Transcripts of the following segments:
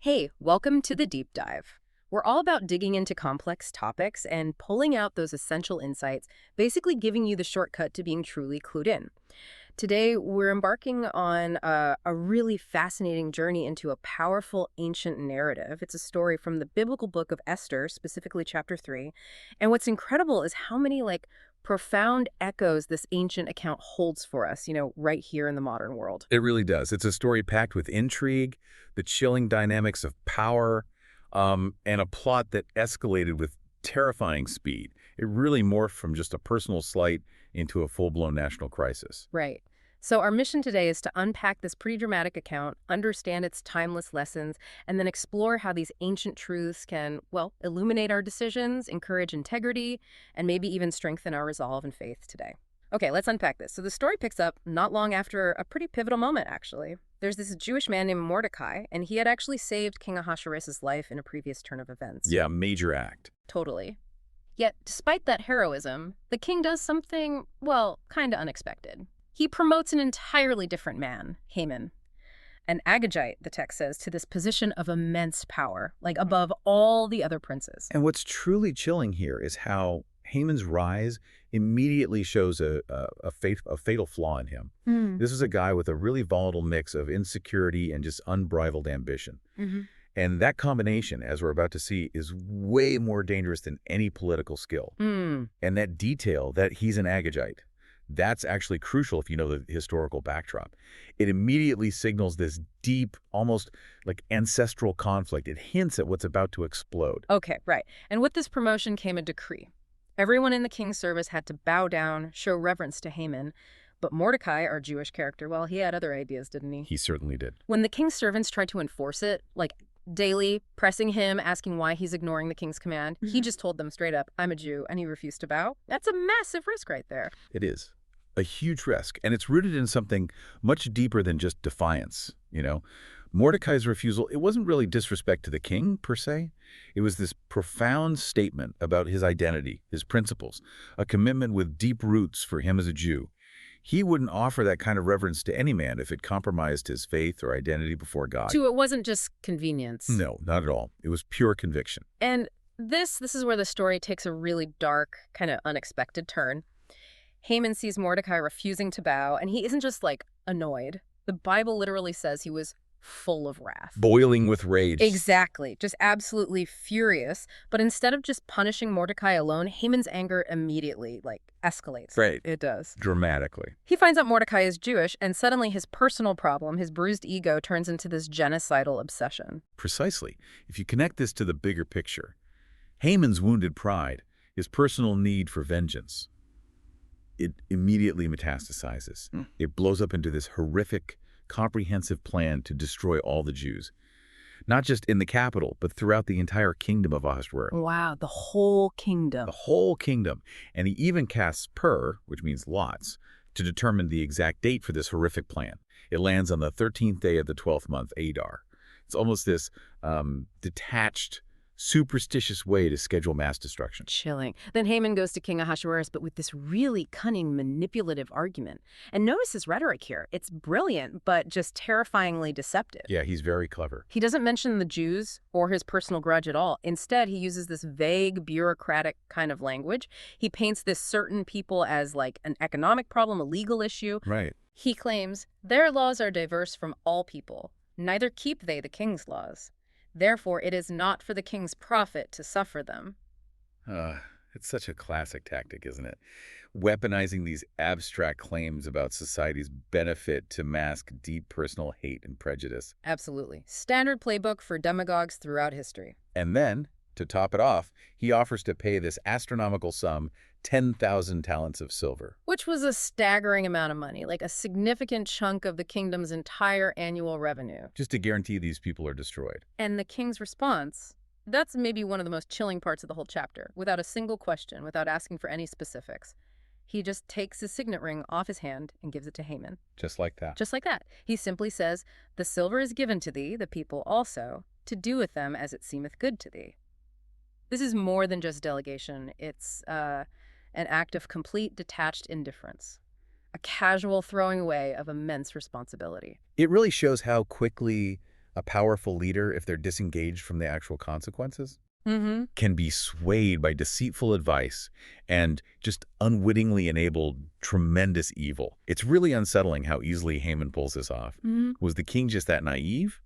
Hey, welcome to the Deep Dive. We're all about digging into complex topics and pulling out those essential insights, basically giving you the shortcut to being truly clued in. Today, we're embarking on a really fascinating journey into a powerful ancient narrative. It's a story from the biblical book of Esther, specifically chapter 3. And what's incredible is how many, profound echoes this ancient account holds for us, right here in the modern world. It really does. It's a story packed with intrigue, the chilling dynamics of power, and a plot that escalated with terrifying speed. It really morphed from just a personal slight into a full-blown national crisis. Right. So our mission today is to unpack this pretty dramatic account, understand its timeless lessons, and then explore how these ancient truths can, well, illuminate our decisions, encourage integrity, and maybe even strengthen our resolve and faith today. Okay, let's unpack this. So the story picks up not long after a pretty pivotal moment, actually. There's this Jewish man named Mordecai, and he had actually saved King Ahasuerus' life in a previous turn of events. Yeah, major act. Totally. Yet, despite that heroism, the king does something, well, kind of unexpected. He promotes an entirely different man, Haman, an Agagite, the text says, to this position of immense power, like above all the other princes. And what's truly chilling here is how Haman's rise immediately shows a fatal flaw in him. This is a guy with a really volatile mix of insecurity and just unbridled ambition. And that combination, as we're about to see, is way more dangerous than any political skill. And that detail that he's an Agagite, that's actually crucial if you know the historical backdrop. It immediately signals this deep, almost like ancestral conflict. It hints at what's about to explode. Okay, right. And with this promotion came a decree. Everyone in the king's service had to bow down, show reverence to Haman. But Mordecai, our Jewish character, well, he had other ideas, didn't he? He certainly did. When the king's servants tried to enforce it, daily, pressing him, asking why he's ignoring the king's command, he just told them straight up, I'm a Jew, and he refused to bow. That's a massive risk right there. It is. A huge risk. And it's rooted in something much deeper than just defiance, Mordecai's refusal, it wasn't really disrespect to the king, per se. It was this profound statement about his identity, his principles, a commitment with deep roots for him as a Jew. He wouldn't offer that kind of reverence to any man if it compromised his faith or identity before God. So it wasn't just convenience. No, not at all. It was pure conviction. And this is where the story takes a really dark, kind of unexpected turn. Haman sees Mordecai refusing to bow, and he isn't just, annoyed. The Bible literally says he was full of wrath. Boiling with rage. Exactly. Just absolutely furious. But instead of just punishing Mordecai alone, Haman's anger immediately, escalates. Right. It does. Dramatically. He finds out Mordecai is Jewish, and suddenly his personal problem, his bruised ego, turns into this genocidal obsession. Precisely. If you connect this to the bigger picture, Haman's wounded pride, his personal need for vengeance, it immediately metastasizes. It blows up into this horrific, comprehensive plan to destroy all the Jews. Not just in the capital, but throughout the entire kingdom of Ahasuerus. Wow, the whole kingdom. The whole kingdom. And he even casts pur, which means lots, to determine the exact date for this horrific plan. It lands on the 13th day of the 12th month, Adar. It's almost this detached, superstitious way to schedule mass destruction. Chilling. Then Haman goes to King Ahasuerus, but with this really cunning, manipulative argument. And notice his rhetoric here. It's brilliant, but just terrifyingly deceptive. Yeah, he's very clever. He doesn't mention the Jews or his personal grudge at all. Instead, he uses this vague, bureaucratic kind of language. He paints this certain people as an economic problem, a legal issue. Right. He claims, their laws are diverse from all people. Neither keep they the king's laws. Therefore, it is not for the king's profit to suffer them. It's such a classic tactic, isn't it? Weaponizing these abstract claims about society's benefit to mask deep personal hate and prejudice. Absolutely. Standard playbook for demagogues throughout history. And then, to top it off, he offers to pay this astronomical sum, 10,000 talents of silver. Which was a staggering amount of money, a significant chunk of the kingdom's entire annual revenue. Just to guarantee these people are destroyed. And the king's response, that's maybe one of the most chilling parts of the whole chapter, without a single question, without asking for any specifics. He just takes his signet ring off his hand and gives it to Haman. Just like that. Just like that. He simply says, the silver is given to thee, the people also, to do with them as it seemeth good to thee. This is more than just delegation. It's an act of complete detached indifference, a casual throwing away of immense responsibility. It really shows how quickly a powerful leader, if they're disengaged from the actual consequences, Mm-hmm. can be swayed by deceitful advice and just unwittingly enable tremendous evil. It's really unsettling how easily Haman pulls this off. Mm-hmm. Was the king just that naive?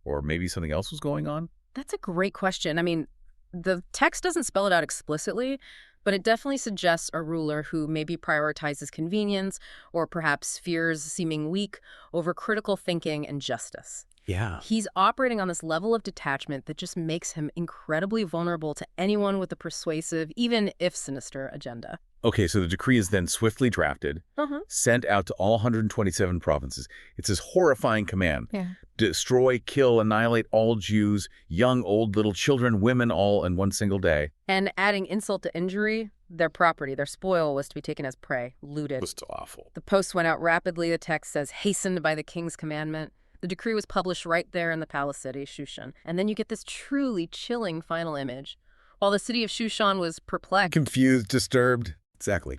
Or maybe something else was going on? That's a great question. I mean, the text doesn't spell it out explicitly, but it definitely suggests a ruler who maybe prioritizes convenience or perhaps fears seeming weak over critical thinking and justice. Yeah. He's operating on this level of detachment that just makes him incredibly vulnerable to anyone with a persuasive, even if sinister, agenda. Okay, so the decree is then swiftly drafted, Uh-huh. sent out to all 127 provinces. It's this horrifying command. Yeah. Destroy, kill, annihilate all Jews, young, old, little children, women, all in one single day. And adding insult to injury, their property, their spoil was to be taken as prey, looted. It was awful. The post went out rapidly. The text says, hastened by the king's commandment. The decree was published right there in the palace city, Shushan. And then you get this truly chilling final image. While the city of Shushan was perplexed. Confused, disturbed. Exactly.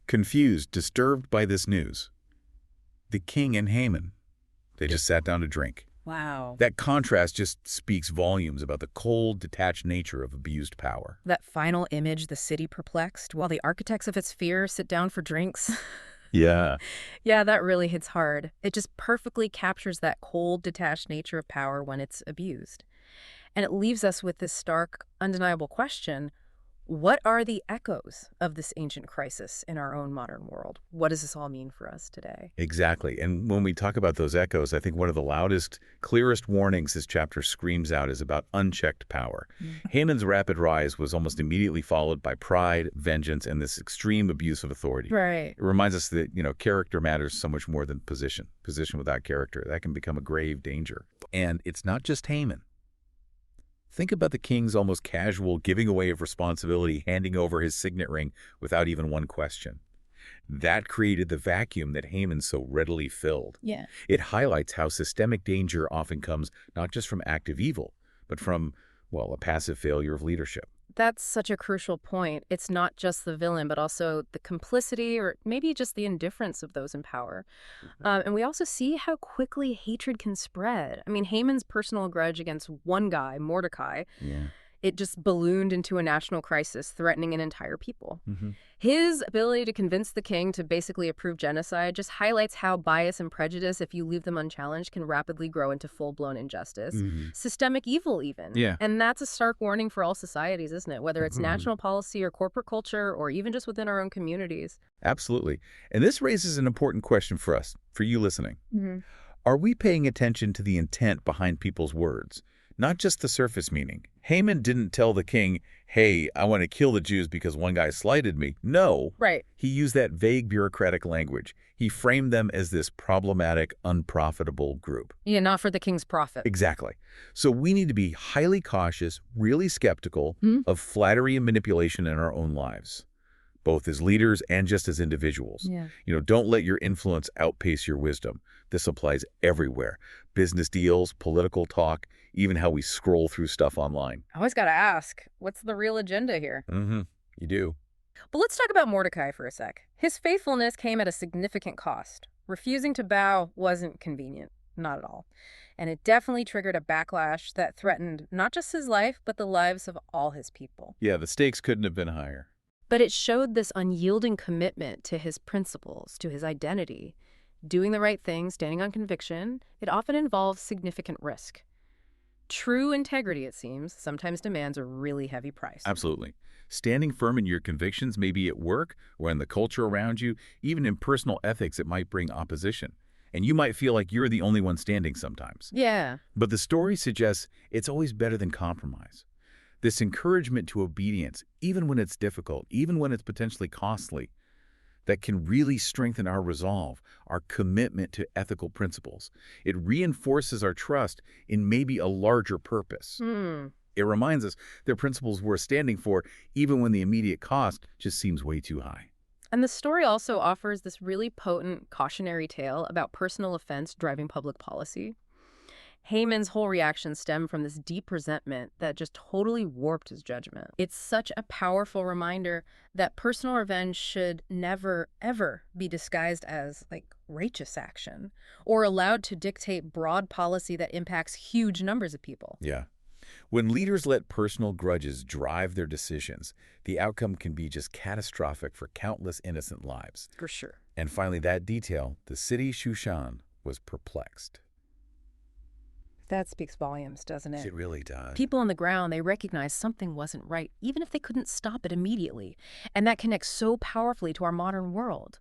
Confused, disturbed by this news. The king and Haman, they just sat down to drink. Wow. That contrast just speaks volumes about the cold, detached nature of abused power. That final image, the city perplexed, while the architects of its fear sit down for drinks. Yeah. Yeah, that really hits hard. It just perfectly captures that cold, detached nature of power when it's abused. And it leaves us with this stark, undeniable question. What are the echoes of this ancient crisis in our own modern world? What does this all mean for us today? Exactly. And when we talk about those echoes, I think one of the loudest, clearest warnings this chapter screams out is about unchecked power. Haman's rapid rise was almost immediately followed by pride, vengeance, and this extreme abuse of authority. Right. It reminds us that, character matters so much more than position. Position without character, that can become a grave danger. And it's not just Haman. Think about the king's almost casual giving away of responsibility, handing over his signet ring without even one question. That created the vacuum that Haman so readily filled. Yeah. It highlights how systemic danger often comes not just from active evil, but from, a passive failure of leadership. That's such a crucial point. It's not just the villain, but also the complicity or maybe just the indifference of those in power. And we also see how quickly hatred can spread. I mean, Haman's personal grudge against one guy, Mordecai, Yeah. it just ballooned into a national crisis, threatening an entire people. Mm-hmm. His ability to convince the king to basically approve genocide just highlights how bias and prejudice, if you leave them unchallenged, can rapidly grow into full-blown injustice. Mm-hmm. Systemic evil, even. Yeah. And that's a stark warning for all societies, isn't it? Whether it's national policy or corporate culture or even just within our own communities. Absolutely. And this raises an important question for us, for you listening. Mm-hmm. Are we paying attention to the intent behind people's words, not just the surface meaning? Haman didn't tell the king, hey, I want to kill the Jews because one guy slighted me. No. Right. He used that vague bureaucratic language. He framed them as this problematic, unprofitable group. Yeah, not for the king's profit. Exactly. So we need to be highly cautious, really skeptical Hmm? of flattery and manipulation in our own lives, both as leaders and just as individuals. Yeah. Don't let your influence outpace your wisdom. This applies everywhere. Business deals, political talk, even how we scroll through stuff online. I always got to ask, what's the real agenda here? Mm-hmm. You do. But let's talk about Mordecai for a sec. His faithfulness came at a significant cost. Refusing to bow wasn't convenient, not at all. And it definitely triggered a backlash that threatened not just his life, but the lives of all his people. Yeah, the stakes couldn't have been higher. But it showed this unyielding commitment to his principles, to his identity. Doing the right thing, standing on conviction, it often involves significant risk. True integrity, it seems, sometimes demands a really heavy price. Absolutely. Standing firm in your convictions, maybe at work or in the culture around you, even in personal ethics, it might bring opposition. And you might feel like you're the only one standing sometimes. Yeah. But the story suggests it's always better than compromise. This encouragement to obedience, even when it's difficult, even when it's potentially costly, that can really strengthen our resolve, our commitment to ethical principles. It reinforces our trust in maybe a larger purpose. It reminds us they're principles worth standing for, even when the immediate cost just seems way too high. And the story also offers this really potent cautionary tale about personal offense driving public policy. Haman's whole reaction stemmed from this deep resentment that just totally warped his judgment. It's such a powerful reminder that personal revenge should never, ever be disguised as, outrageous action or allowed to dictate broad policy that impacts huge numbers of people. Yeah. When leaders let personal grudges drive their decisions, the outcome can be just catastrophic for countless innocent lives. For sure. And finally, that detail, the city Shushan was perplexed. That speaks volumes, doesn't it? It really does. People on the ground, they recognize something wasn't right, even if they couldn't stop it immediately. And that connects so powerfully to our modern world.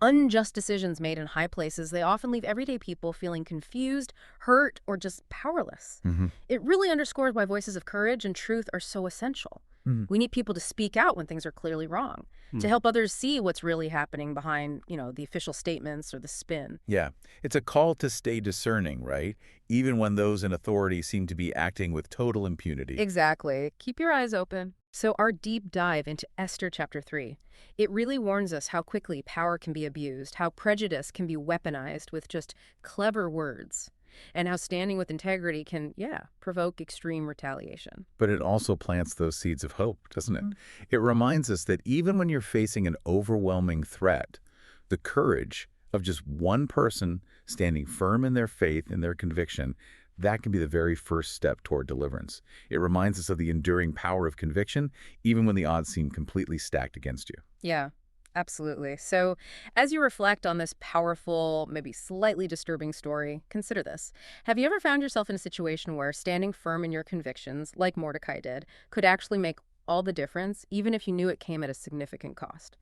Unjust decisions made in high places, they often leave everyday people feeling confused, hurt, or just powerless. It really underscores why voices of courage and truth are so essential. We need people to speak out when things are clearly wrong, to help others see what's really happening behind, the official statements or the spin. Yeah, it's a call to stay discerning, right? Even when those in authority seem to be acting with total impunity. Exactly. Keep your eyes open. So our deep dive into Esther chapter 3, it really warns us how quickly power can be abused, how prejudice can be weaponized with just clever words, and how standing with integrity can, provoke extreme retaliation. But it also plants those seeds of hope, doesn't it? It reminds us that even when you're facing an overwhelming threat, the courage of just one person standing firm in their faith and their conviction, that can be the very first step toward deliverance. It reminds us of the enduring power of conviction, even when the odds seem completely stacked against you. Yeah, absolutely. So as you reflect on this powerful, maybe slightly disturbing story, consider this. Have you ever found yourself in a situation where standing firm in your convictions, like Mordecai did, could actually make all the difference, even if you knew it came at a significant cost?